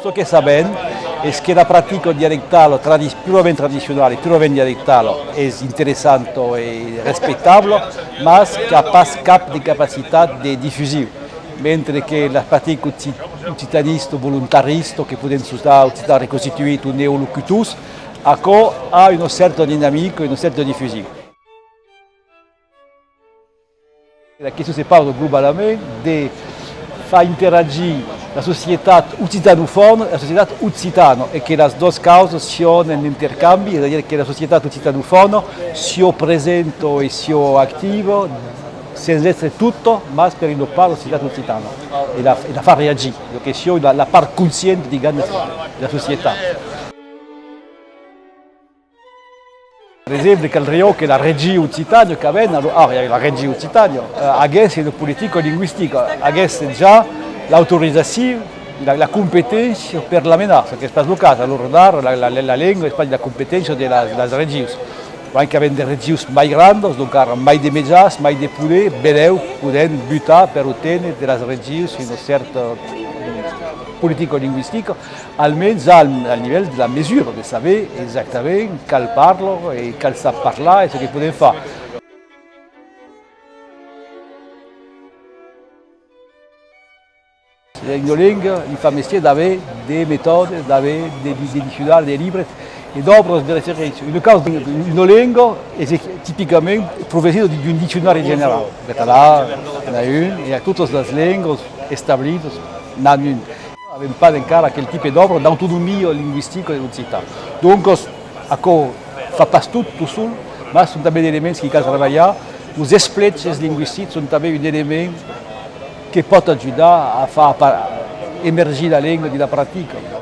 Ce che sa bene è che la pratica dialettale puramente tradizionale, puramente dialettale, è interessante e rispettabile, ma che ha pas cap di capacità di diffusione, mentre che la pratica cittadista, volontarista, che può essere ricostituita un neolocutus, ha una certa dinamica e una certa diffusione. La questione si parla globalement di far interagire la società occitanophone e la società occitana e che le due cause siano in intercambio, c'est-à-dire che la società occitanophone sia presente e sia attiva senza essere tutto, ma per sviluppare la società occitana e la far reagire, che sia la parte consciente della società. Per esempio, che il Rio, che la regia occitana, che aveva la regia occitana, avesse una politica linguistica, avesse già l'autorizzazione, la competenza per la menaça, che è stato il caso, allora la lingua è la competenza delle regioni. Anche avendo regioni mai grandi, quindi mai di medias, mai di poder, beleu, podem buttare per ottenere delle regioni una certa politica linguistica, almeno già al livello della misura, di sapere esattamente qual parlo e qual sa parlare e ciò che possiamo fare. La lingua gli fa mestiere di avere delle metodi, di diffidare dei libri e dopo di referenze. Nel caso di una lingua è tipicamente provvedito di un dizionario generale, perché là e a tutte le lingue stabilite non una. Abbiamo pas encara quel tipo d'autonomia linguistica dell'Occitano. Dunque, fa pas tutto solo, ma sono anche elementi che possono lavorare. Le esperienze linguistiche sono anche elementi che possono aiutare a far emergere la lingua della pratica.